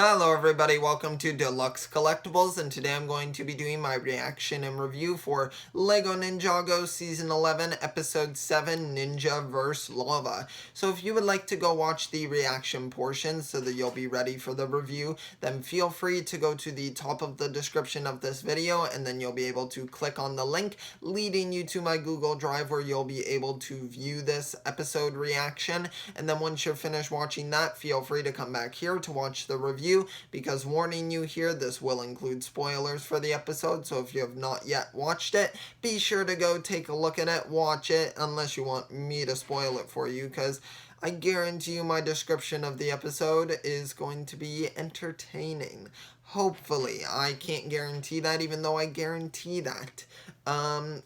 Hello everybody, welcome to Deluxe Collectibles, and today I'm going to be doing my reaction and review for LEGO Ninjago Season 11, Episode 7, Ninja vs. Lava. So if you would like to go watch the reaction portion so that you'll be ready for the review, then feel free to go to the top of the description of this video, and then you'll be able to click on the link leading you to my Google Drive where you'll be able to view this episode reaction. And then once you're finished watching that, feel free to come back here to watch the review, because warning you here, this will include spoilers for the episode, so if you have not yet watched it, be sure to go take a look at it, watch it, unless you want me to spoil it for you, because I guarantee you my description of the episode is going to be entertaining. Hopefully. I can't guarantee that, even though I guarantee that.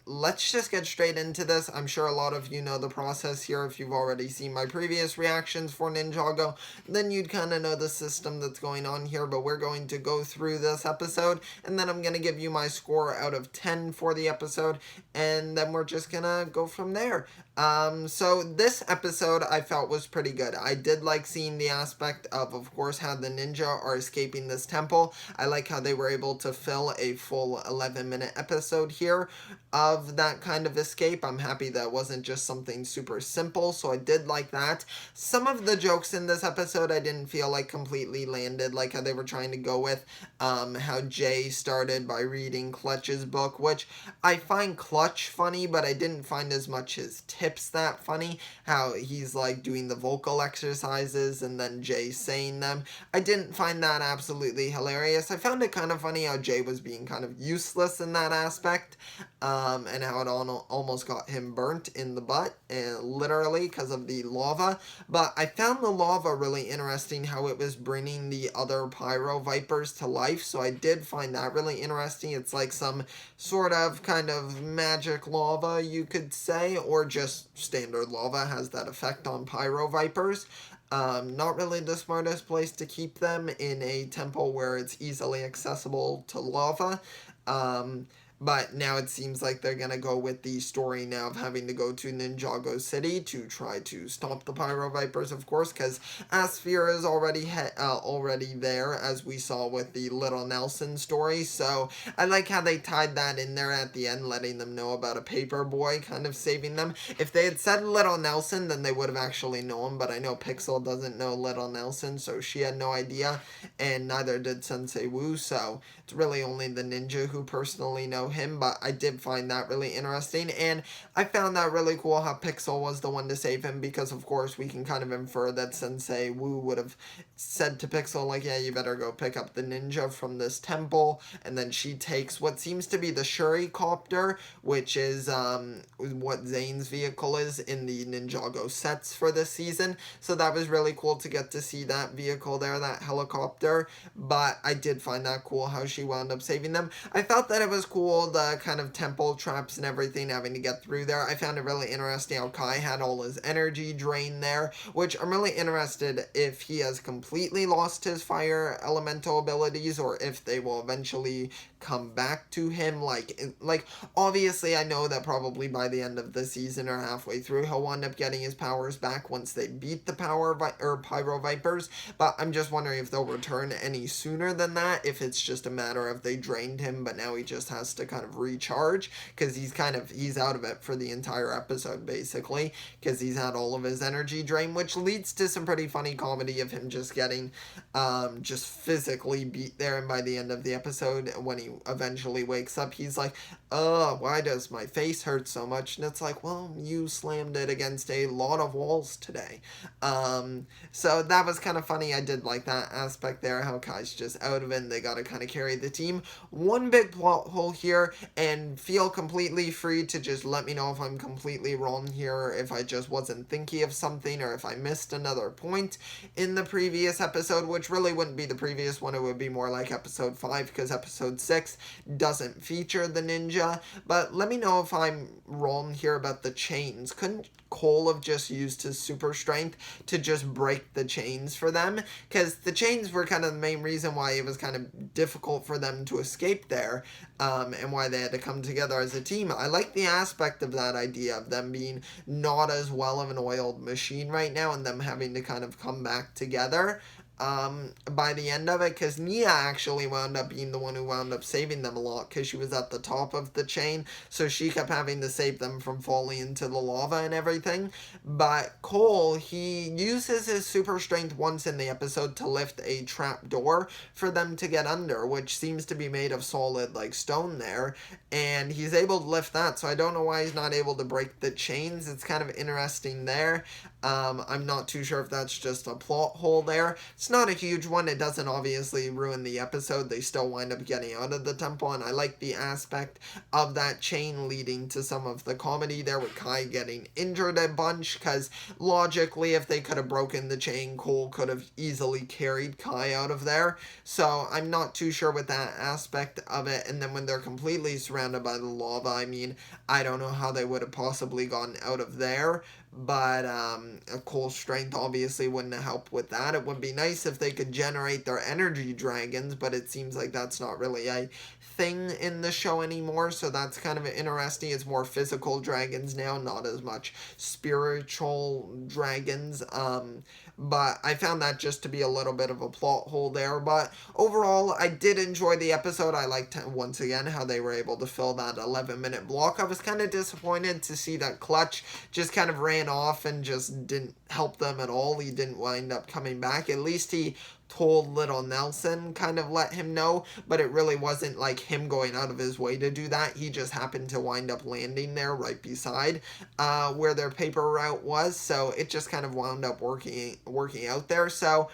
Let's just get straight into this. I'm sure a lot of you know the process here. If you've already seen my previous reactions for Ninjago, then you'd kind of know the system that's going on here, but we're going to go through this episode, and then I'm going to give you my score out of 10 for the episode, and then we're just going to go from there. So this episode I felt was pretty good. I did like seeing the aspect of course, how the ninja are escaping this temple. I like how they were able to fill a full 11-minute episode here of that kind of escape. I'm happy that wasn't just something super simple, so I did like that. Some of the jokes in this episode I didn't feel like completely landed, like how they were trying to go with how Jay started by reading Clutch's book, which I find Clutch funny, but I didn't find as much his tips that funny. How he's like doing the vocal exercises and then Jay saying them. I didn't find that absolutely hilarious. I found it kind of funny how Jay was being kind of useless in that aspect, and how it almost got him burnt in the butt, literally because of the lava. But I found the lava really interesting, how it was bringing the other pyro vipers to life, so I did find that really interesting. It's like some sort of kind of magic lava, you could say, or just standard lava has that effect on pyro vipers. Not really the smartest place to keep them in a temple where it's easily accessible to lava. But now it seems like they're going to go with the story now of having to go to Ninjago City to try to stop the Pyro Vipers, of course, because Asphere is already there, as we saw with the Little Nelson story. So I like how they tied that in there at the end, letting them know about a paper boy kind of saving them. If they had said Little Nelson, then they would have actually known, but I know Pixel doesn't know Little Nelson, so she had no idea, and neither did Sensei Wu, so it's really only the ninja who personally know him. But I did find that really interesting, and I found that really cool how Pixel was the one to save him, because of course we can kind of infer that Sensei Wu would have said to Pixel, like, yeah, you better go pick up the ninja from this temple, and then she takes what seems to be the Shuri copter, which is what Zane's vehicle is in the Ninjago sets for this season. So that was really cool to get to see that vehicle there, that helicopter. But I did find that cool how she wound up saving them. I felt that it was cool, the kind of temple traps and everything, having to get through there. I found it really interesting how Kai had all his energy drained there, which I'm really interested if he has completely lost his fire elemental abilities, or if they will eventually come back to him. Like obviously I know that probably by the end of the season or halfway through he'll wind up getting his powers back once they beat the Pyro Vipers, but I'm just wondering if they'll return any sooner than that, if it's just a matter of they drained him but now he just has to kind of recharge, because he's out of it for the entire episode basically, because he's had all of his energy drained, which leads to some pretty funny comedy of him just getting just physically beat there, and by the end of the episode when he eventually wakes up he's like, why does my face hurt so much? And it's like, well, you slammed it against a lot of walls today. So that was kind of funny. I did like that aspect there, how Kai's just out of it and they gotta kind of carry the team. One big plot hole here, and feel completely free to just let me know if I'm completely wrong here, if I just wasn't thinking of something, or if I missed another point in the previous episode, which really wouldn't be the previous one, it would be more like episode 5, because episode 6 doesn't feature the ninja. But let me know if I'm wrong here about the chains. Couldn't Cole have just used his super strength to just break the chains for them? Because the chains were kind of the main reason why it was kind of difficult for them to escape there, and why they had to come together as a team. I like the aspect of that idea of them being not as well of an oiled machine right now, and them having to kind of come back together. by the end of it, because Nia actually wound up being the one who wound up saving them a lot, because she was at the top of the chain, so she kept having to save them from falling into the lava and everything. But Cole, he uses his super strength once in the episode to lift a trap door for them to get under, which seems to be made of solid like stone there, and he's able to lift that, so I don't know why he's not able to break the chains. It's kind of interesting there. I'm not too sure if that's just a plot hole there. It's not a huge one. It doesn't obviously ruin the episode. They still wind up getting out of the temple, and I like the aspect of that chain leading to some of the comedy there with Kai getting injured a bunch, because logically, if they could have broken the chain, Cole could have easily carried Kai out of there. So I'm not too sure with that aspect of it. And then when they're completely surrounded by the lava, I mean, I don't know how they would have possibly gotten out of there. But Cole's strength obviously wouldn't have helped with that. It would be nice if they could generate their energy dragons, but it seems like that's not really a thing in the show anymore, so that's kind of interesting. It's more physical dragons now, not as much spiritual dragons. But I found that just to be a little bit of a plot hole there. But overall, I did enjoy the episode. I liked, once again, how they were able to fill that 11-minute block. I was kind of disappointed to see that Clutch just kind of ran off and just didn't help them at all. He didn't wind up coming back. At least he told little Nelson, kind of let him know, but it really wasn't like him going out of his way to do that. He just happened to wind up landing there right beside where their paper route was, so it just kind of wound up working out there. So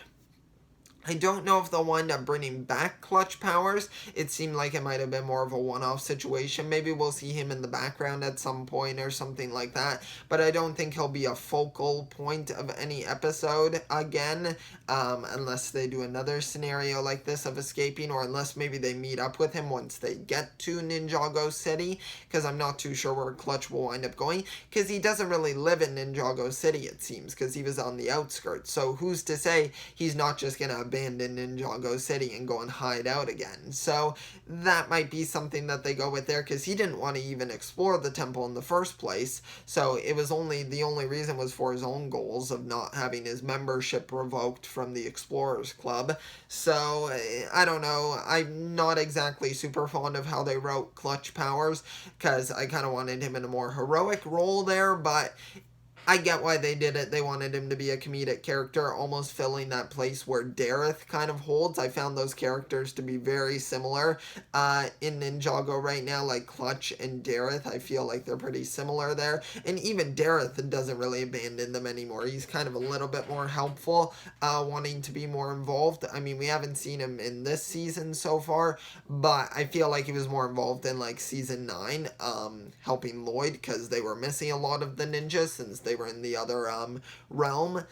I don't know if they'll wind up bringing back Clutch powers. It seemed like it might have been more of a one-off situation. Maybe we'll see him in the background at some point or something like that. But I don't think he'll be a focal point of any episode again. Unless they do another scenario like this of escaping. Or unless maybe they meet up with him once they get to Ninjago City. Because I'm not too sure where Clutch will wind up going. Because he doesn't really live in Ninjago City, it seems. Because he was on the outskirts. So who's to say he's not just going to abandon Ninjago City and go and hide out again. So that might be something that they go with there, because he didn't want to even explore the temple in the first place. So it was the only reason was for his own goals of not having his membership revoked from the Explorers Club. So I don't know. I'm not exactly super fond of how they wrote Clutch powers, because I kind of wanted him in a more heroic role there, but I get why they did it. They wanted him to be a comedic character, almost filling that place where Dareth kind of holds. I found those characters to be very similar in Ninjago right now, like Clutch and Dareth. I feel like they're pretty similar there. And even Dareth doesn't really abandon them anymore. He's kind of a little bit more helpful, wanting to be more involved. I mean, we haven't seen him in this season so far, but I feel like he was more involved in like season 9, helping Lloyd, because they were missing a lot of the ninjas since they were in the other realm.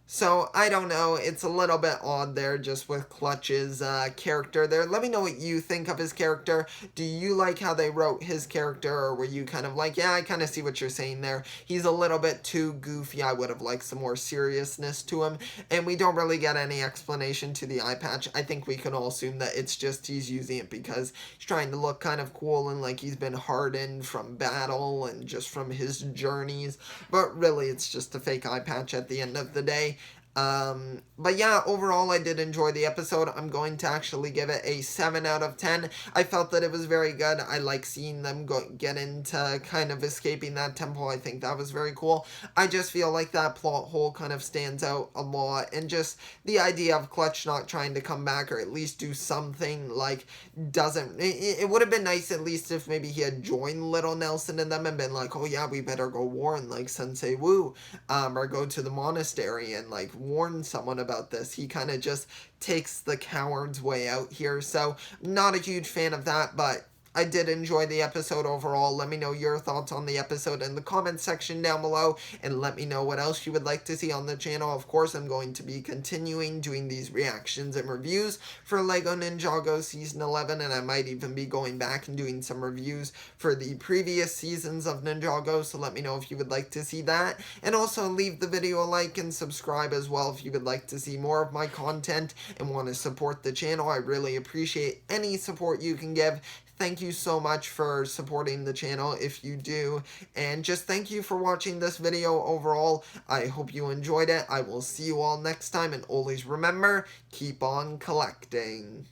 So, I don't know, it's a little bit odd there just with Clutch's character there. Let me know what you think of his character. Do you like how they wrote his character, or were you kind of like, yeah, I kind of see what you're saying there. He's a little bit too goofy. I would have liked some more seriousness to him. And we don't really get any explanation to the eye patch. I think we can all assume that it's just he's using it because he's trying to look kind of cool and like he's been hardened from battle and just from his journeys. But really, it's just a fake eye patch at the end of the day. But yeah, overall I did enjoy the episode. I'm going to actually give it a 7 out of 10. I felt that it was very good. I like seeing them get into kind of escaping that temple. I think that was very cool. I just feel like that plot hole kind of stands out a lot, and just the idea of Clutch not trying to come back or at least do something, like, it would have been nice at least if maybe he had joined Little Nelson and them and been like, oh yeah, we better go warn like Sensei Wu, or go to the monastery and like warn someone about this. He kind of just takes the coward's way out here. So not a huge fan of that, but I did enjoy the episode overall. Let me know your thoughts on the episode in the comment section down below, and let me know what else you would like to see on the channel. Of course, I'm going to be continuing doing these reactions and reviews for LEGO Ninjago Season 11, and I might even be going back and doing some reviews for the previous seasons of Ninjago, so let me know if you would like to see that. And also leave the video a like and subscribe as well if you would like to see more of my content and want to support the channel. I really appreciate any support you can give. thank you so much for supporting the channel if you do. And just thank you for watching this video overall. I hope you enjoyed it. I will see you all next time, and always remember, keep on collecting.